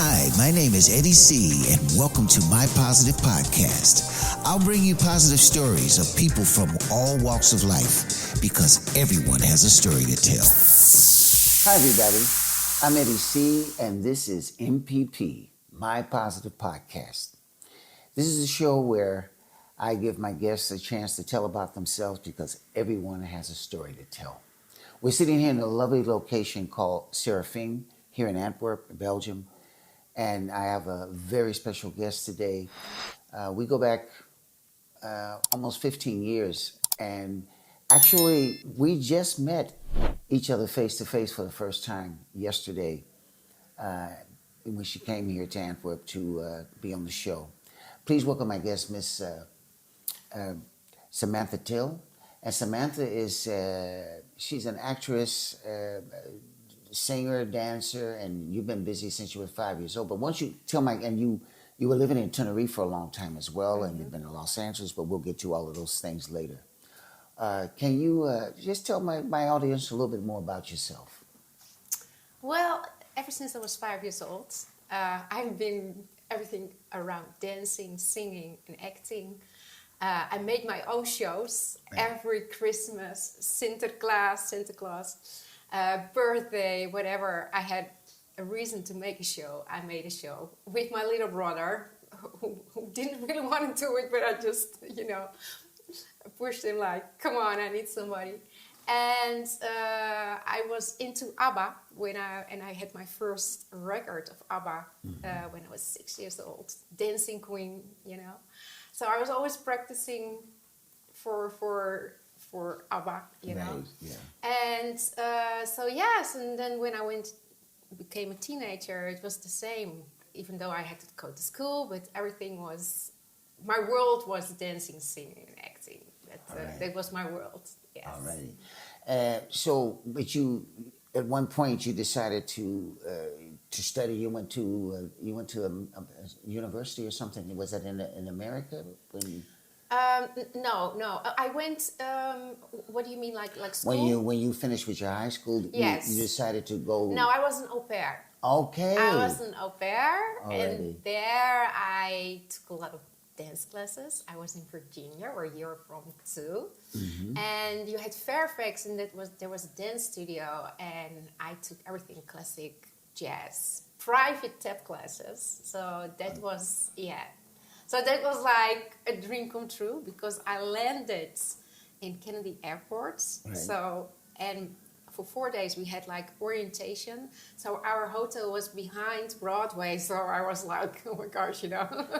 Hi, my name is Eddie C, and welcome to my positive podcast. I'll bring you positive stories of people from all walks of life because everyone has a story to tell. Hi, everybody. I'm Eddie C, and this is MPP, my positive podcast. This is a show where I give my guests a chance to tell about themselves because everyone has a story to tell. We're sitting here in a lovely location called Serafin here in Antwerp, Belgium, and I have a very special guest today. We go back almost 15 years, and actually we just met each other face to face for the first time yesterday when she came here to Antwerp to be on the show. Please welcome my guest, Miss Samantha Till. And Samantha is, she's an actress, singer, dancer, and you've been busy since you were 5 years old. But once you tell and you were living in Tenerife for a long time as well, and you've been in Los Angeles, but we'll get to all of those things later. Can you just tell my audience a little bit more about yourself? Well, ever since I was 5 years old, I've been everything around dancing, singing, and acting. I made my own shows every Christmas, Santa Claus, birthday, whatever. I had a reason to make a show. I made a show with my little brother, who didn't really want to do it, but I just, pushed him like, come on, I need somebody. And I was into ABBA and I had my first record of ABBA when I was 6 years old, Dancing Queen, So I was always practicing for ABBA, Right, yeah. And and then when I became a teenager, it was the same. Even though I had to go to school, but my world was dancing, singing, and acting. That was my world. Yes. Alrighty. But you, at one point, you decided to study. You went to a university or something. Was that in America? No. I went. What do you mean, like school? When you finished with your high school, yes. you decided to go. No, I was an au pair. Okay. I was an au pair, Alrighty. and there I took a lot of dance classes. I was in Virginia, where you're from too, and you had Fairfax, and there was a dance studio, and I took everything classic, jazz, private tap classes. So that was So that was like a dream come true because I landed in Kennedy Airport. Right. So and for 4 days we had like orientation. So our hotel was behind Broadway. So I was like, oh my gosh,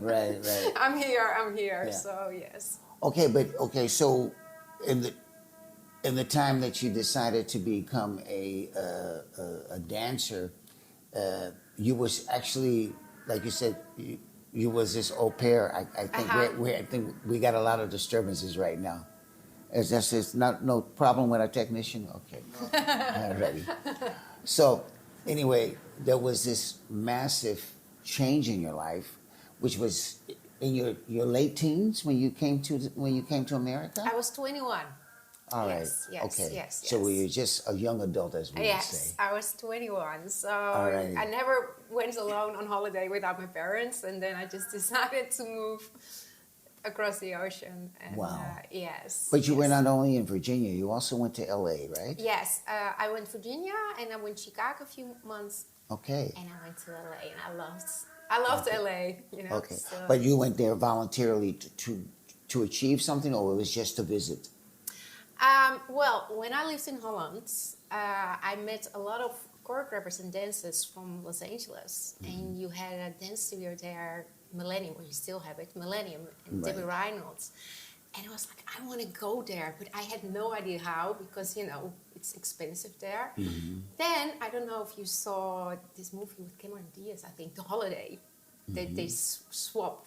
Right. I'm here. Yeah. So yes. Okay. So in the time that you decided to become a dancer, you was actually, like you said, you was this au pair. I think we got a lot of disturbances right now. It's no problem with our technician? Okay. Alrighty. So anyway, there was this massive change in your life, which was in your late teens when you came to America? I was 21. All right. Yes, okay. Yes. So you were just a young adult, as we would say. Yes, I was 21. So Alrighty. I never went alone on holiday without my parents, and then I just decided to move across the ocean. And, wow. Yes. But you were not only in Virginia, you also went to LA, right? Yes, I went to Virginia, and I went to Chicago a few months. Okay. And I went to LA, and I loved LA. Okay. So. But you went there voluntarily to achieve something, or it was just to visit? Well, when I lived in Holland, I met a lot of choreographers and dancers from Los Angeles, and you had a dance studio there, Millennium, or you still have it, Millennium, and Right. Debbie Reynolds. And I was like, I want to go there, but I had no idea how because, it's expensive there. Then, I don't know if you saw this movie with Cameron Diaz, I think, The Holiday. They swap,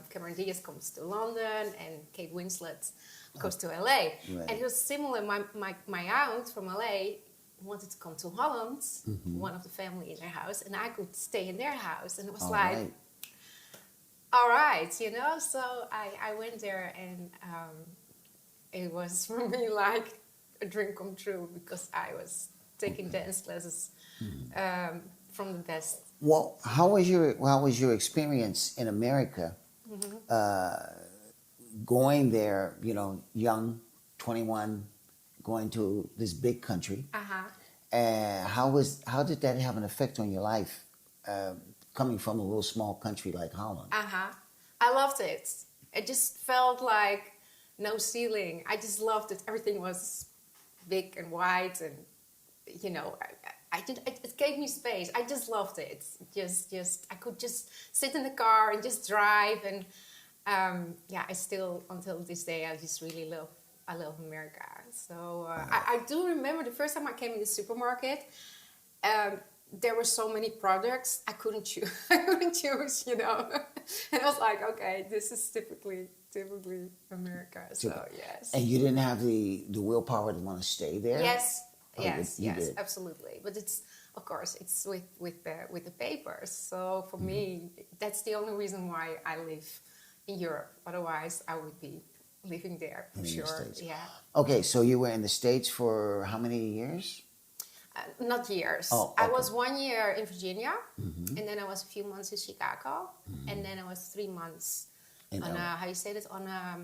Cameron Diaz comes to London and Kate Winslet goes to LA. Right. And it was similar. My aunt from LA wanted to come to Holland, one of the family in their house, and I could stay in their house. And it was all right, So I went there, and it was for me like a dream come true because I was taking dance classes from the best Well, how was your experience in America? Going there, you know, young, 21, going to this big country. Uh-huh. And how did that have an effect on your life, coming from a little small country like Holland? Uh-huh. I loved it. It just felt like no ceiling. I just loved it. Everything was big and wide, and you know, it gave me space. I just loved it. Just I could just sit in the car and just drive, and yeah, I still until this day I just really I love America. So I do remember the first time I came in the supermarket. There were so many products I couldn't choose. I couldn't choose, you know. And I was like, okay, this is typically America. So yes. And you didn't have the willpower to want to stay there? Yes, Oh, yes, you yes, did. absolutely. But it's of course it's with the papers. So for me, that's the only reason why I live in Europe. Otherwise, I would be living there for In the sure. States. Yeah. Okay, so you were in the States for how many years? Not years. Oh, I okay. was 1 year in Virginia, and then I was a few months in Chicago, and then I was 3 months In on LA. how you say this, on a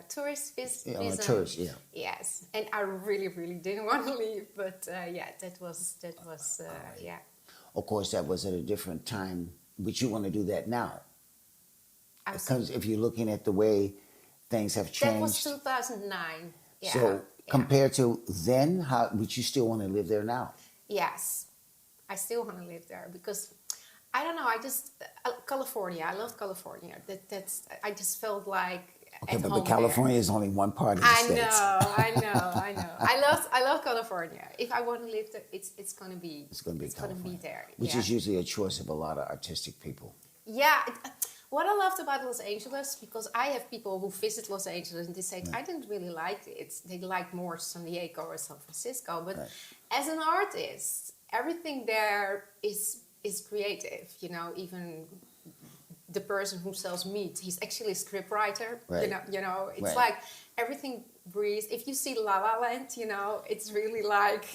tourist visa. Yeah, on a tourist, yeah. Yes, and I really didn't want to leave, but yeah, that was yeah. Of course, that was at a different time, but you want to do that now. I was, Because if you're looking at the way things have changed. that was 2009. Yeah. So yeah. compared to then, how would you still want to live there now? Yes, I still want to live there because I don't know. I just California. I love California. That's I just felt like Okay, at but home California is only one part of the I States. I know. I love California. If I want to live there, it's gonna be California, there. which yeah. is usually a choice of a lot of artistic people. Yeah. What I loved about Los Angeles, because I have people who visit Los Angeles and they say, I didn't really like it. They like more San Diego or San Francisco. But as an artist, everything there is creative. You know, even the person who sells meat, he's actually a scriptwriter. Right. You know, it's Right. like everything breathes. If you see La La Land, you know, it's really like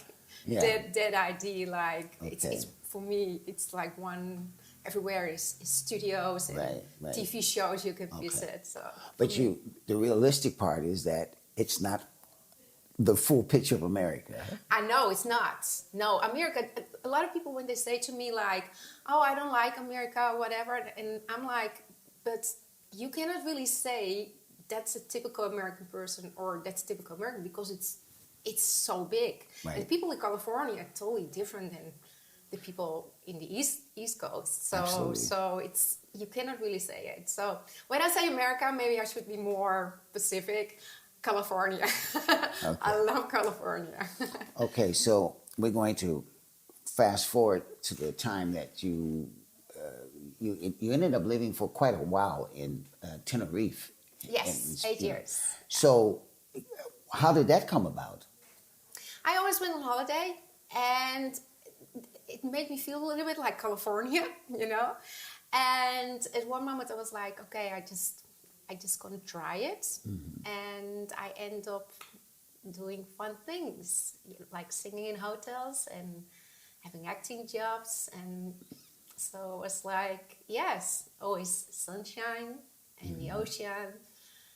that idea. Like it's for me, it's like one. Everywhere is studios and Right. TV shows you can visit. So, But the realistic part is that it's not the full picture of America. I know it's not. No, America. A lot of people when they say to me like, "Oh, I don't like America," or whatever, and I'm like, "But you cannot really say that's a typical American person or that's typical American because it's so big. Right. And the people in California are totally different than the people in the East Coast. So Absolutely. so it's you cannot really say it. So when I say America, maybe I should be more specific. California. I love California. Okay, so we're going to fast forward to the time that you ended up living for quite a while in Tenerife. Yes, 8 years. So how did that come about? I always went on holiday, and it made me feel a little bit like California, you know. And at one moment, I was like, okay, I just gonna try it, and I end up doing fun things like singing in hotels and having acting jobs, and so it was like, yes, always sunshine and the ocean.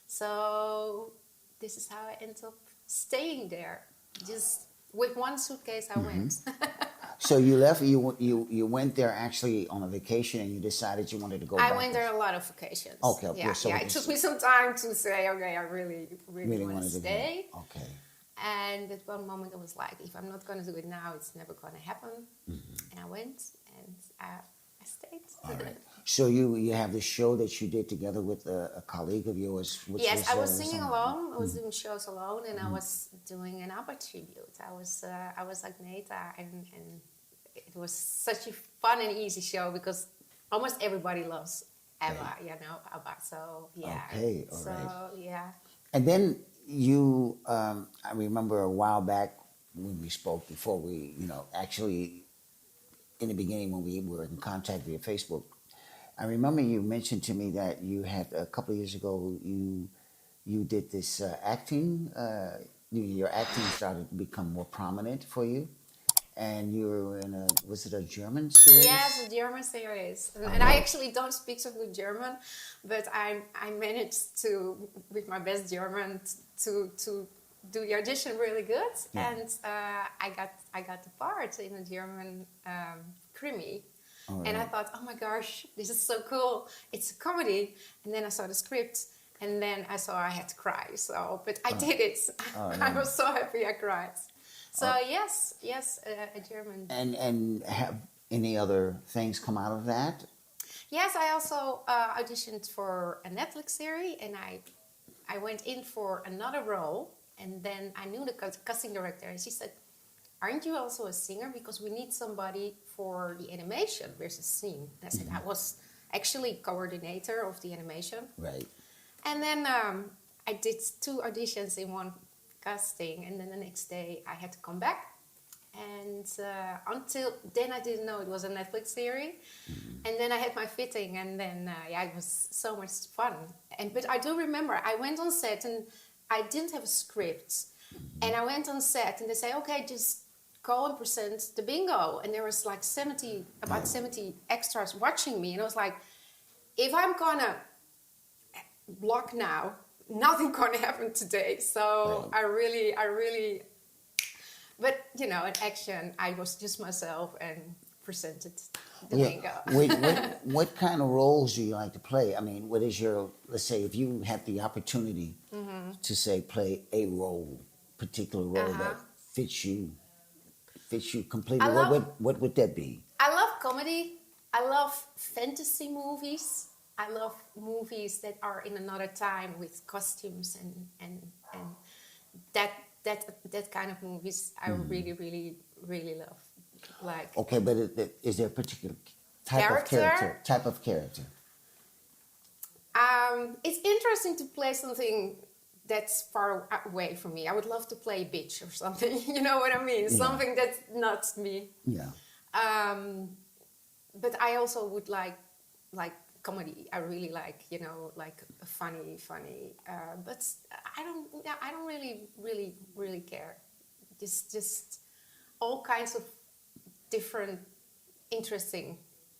So this is how I ended up staying there. Just with one suitcase, I went. So you left. You went there actually on a vacation, and you decided you wanted to go back. I went there a lot of vacations. Okay, yeah, so it took me some time to say, okay, I really want to wanted stay. go. Okay. And at one moment, I was like, if I'm not going to do it now, it's never going to happen. And I went, and I stayed. All right. So you have this show that you did together with a colleague of yours. Which Yes, I was singing something- alone. I was doing shows alone, and I was doing an ABBA tribute. I was Agneta, and it was such a fun and easy show because almost everybody loves ABBA, you know, ABBA. So yeah. Okay, all so right. yeah. And then you, I remember a while back when we spoke before we, actually in the beginning when we were in contact via Facebook. I remember you mentioned to me that you had a couple of years ago you did this acting. Your acting started to become more prominent for you, And you were in was it a German series? Yes, a German series. And I actually don't speak so good German, but I managed to, with my best German, to do the audition really good. Yeah. And I got the part in a German krimi. All And I right. thought, oh my gosh, this is so cool. It's a comedy. And then I saw the script, and then I saw I had to cry. So, but I did it. I was so happy I cried. So yes, a German. And have any other things come out of that? Yes, I also auditioned for a Netflix series, and I went in for another role, and then I knew the casting director, and she said, "Aren't you also a singer? Because we need somebody for the animation versus sing." And I said, I was actually coordinator of the animation. Right. And then I did 2 auditions in one casting, and then the next day I had to come back. And until then I didn't know it was a Netflix series. And then I had my fitting, and then it was so much fun. But I do remember I went on set and I didn't have a script. And I went on set and they say, okay, just go and present the bingo. And there was like 70 extras watching me. And I was like, if I'm gonna block now, nothing gonna happen today. So I really, but in action, I was just myself and presented the bingo. What kind of roles do you like to play? I mean, what is your, let's say, if you had the opportunity to say play a particular role that fits you completely, what would that be? I love comedy. I love fantasy movies. I love movies that are in another time with costumes and that kind of movies. I really love. Like, okay, but is there a particular type of character? It's interesting to play something that's far away from me. I would love to play a bitch or something. You know what I mean? Yeah. Something that's not me. Yeah. But I also would like comedy. I really like like funny. But I don't really care. Just all kinds of different interesting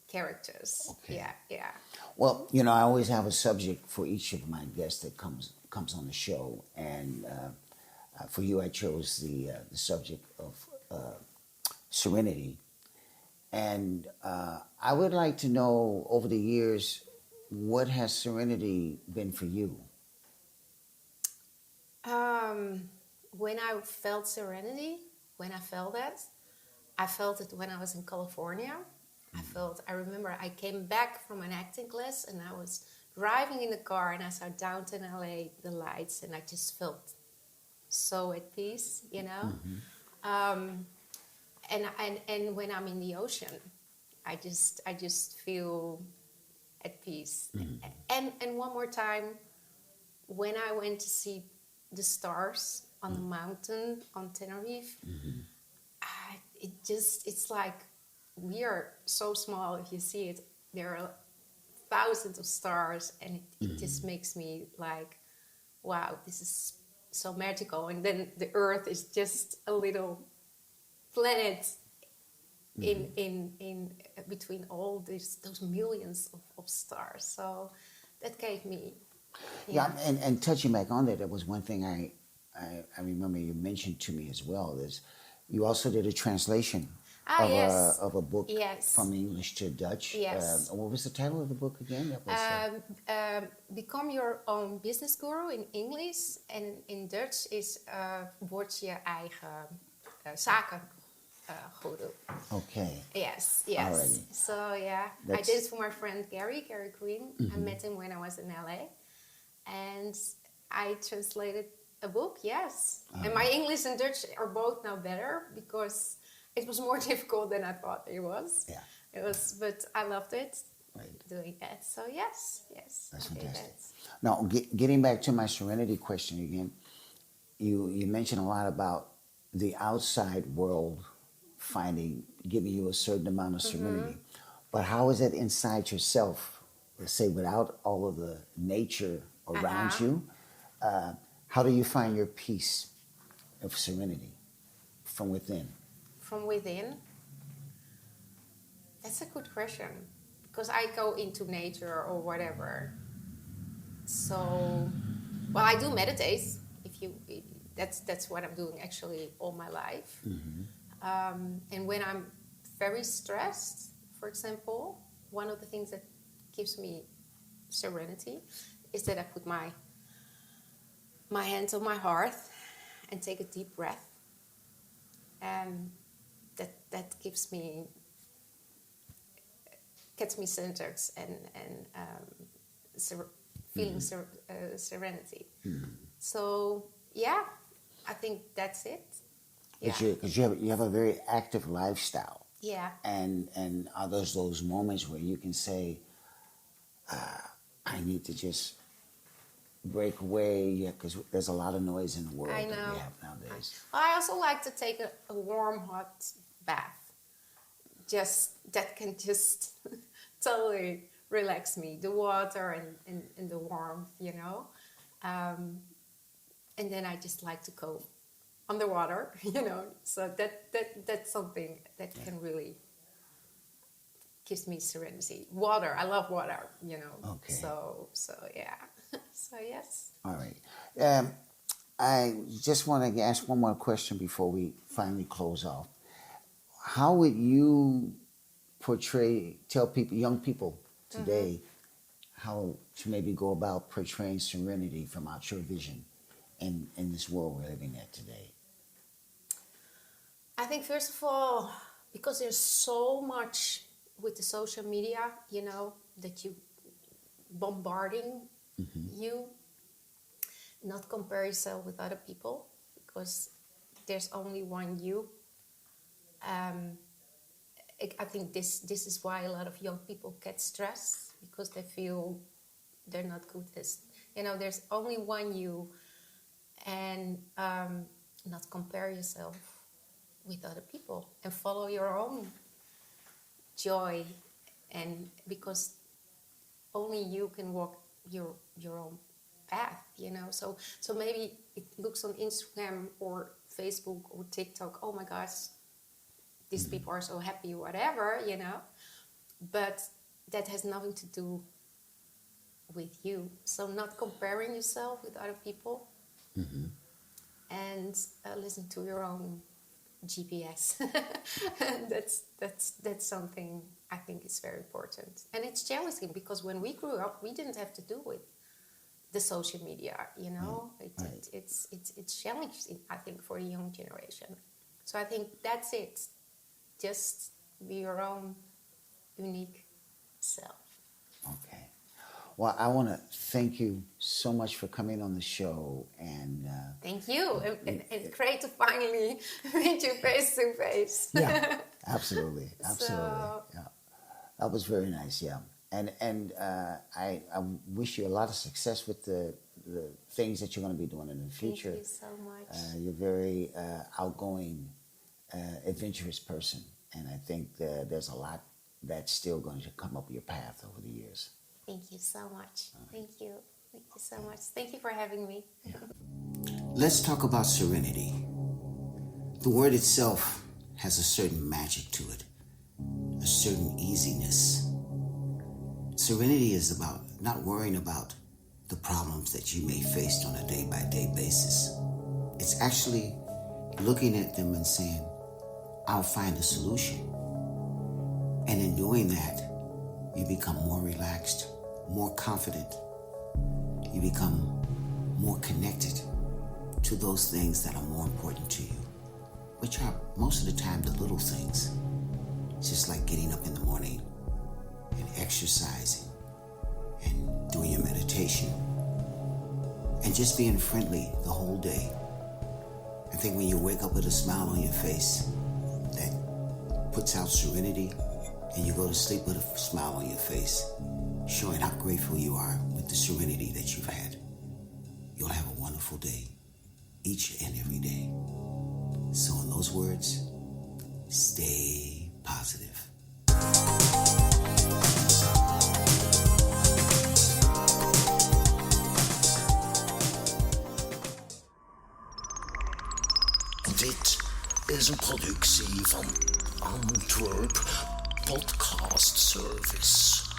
characters. Okay. Yeah. Well, I always have a subject for each of my guests that comes on the show, and for you, I chose the subject of serenity. And I would like to know, over the years, what has serenity been for you? When I felt serenity, when I felt it when I was in California. I remember I came back from an acting class and I was driving in the car and I saw downtown LA, the lights, and I just felt so at peace, And when I'm in the ocean, I just feel at peace. And one more time, when I went to see the stars on the mountain on Tenerife, it's like we are so small. If you see it, there are thousands of stars, and it just makes me like, wow, this is so magical. And then the Earth is just a little planet in between all those millions of stars. So that gave me And touching back on that was one thing I remember you mentioned to me as well, is you also did a translation of a book from English to Dutch. Yes. What was the title of the book again? That was, Become Your Own Business Guru in English, and in Dutch is Word je eigen zakenguru. Okay. Yes. Alrighty. So I did it for my friend Gary Queen. I met him when I was in LA, and I translated a book. Yes, and my English and Dutch are both now better because it was more difficult than I thought it was. Yeah. It was, but I loved it. Right. Doing that. So yes. That's I did fantastic. that. Now, getting back to my serenity question again, you mentioned a lot about the outside world giving you a certain amount of serenity. But how is it inside yourself? Let's say without all of the nature around you, how do you find your peace of serenity from within? from within? That's a good question, because I go into nature or whatever. So, well, I do meditate. That's what I'm doing actually all my life. And when I'm very stressed, for example, one of the things that gives me serenity is that I put my hands on my heart and take a deep breath, and that gets me centered and feeling serenity. So yeah, I think that's it. Yeah. Because you have a very active lifestyle. Yeah. And are those moments where you can say, I need to just break away, because there's a lot of noise in the world I know. that we have nowadays. I also like to take a warm, hot bath. That can just totally relax me. The water and the warmth, you know. And then I just like to go underwater, you know. So that's something that can really gives me serenity. Water, I love water, you know. Okay. So yeah. So yes. All right. I just want to ask one more question before we finally close off. How would you tell people, young people today, how to maybe go about portraying serenity from out your vision in this world we're living at today? I think first of all, because there's so much with the social media, you know, that you bombarding you, not compare yourself with other people, because there's only one you. I think this is why a lot of young people get stressed, because they feel they're not good as, you know, there's only one you, and not compare yourself with other people and follow your own joy, and because only you can walk your own path, you know. So maybe it looks on Instagram or Facebook or TikTok, oh my gosh, these people are so happy, whatever, you know, but that has nothing to do with you. So not comparing yourself with other people, and listen to your own GPS. And that's something I think is very important. And it's challenging, because when we grew up, we didn't have to do with the social media, you know. It's challenging, I think, for the young generation. So I think that's it. Just be your own unique self. Okay. Well, I want to thank you so much for coming on the show. And thank you. And great to finally meet you face to face. Yeah, absolutely. Absolutely. So, yeah. That was very nice, yeah. And I wish you a lot of success with the things that you're going to be doing in the future. Thank you so much. You're a very outgoing, adventurous person. And I think there's a lot that's still going to come up your path over the years. Thank you so much. Thank you. Thank you so much. Thank you for having me. Yeah. Let's talk about serenity. The word itself has a certain magic to it, a certain easiness. Serenity is about not worrying about the problems that you may face on a day-by-day basis. It's actually looking at them and saying, I'll find a solution. And in doing that, you become more relaxed, more confident. You become more connected to those things that are more important to you, which are most of the time the little things. It's just like getting up in the morning and exercising and doing your meditation and just being friendly the whole day. I think when you wake up with a smile on your face, that puts out serenity, and you go to sleep with a smile on your face, showing how grateful you are with the serenity that you've had. You'll have a wonderful day, each and every day. So in those words, stay positive. Dit is een productie van Antwerp Podcast Service.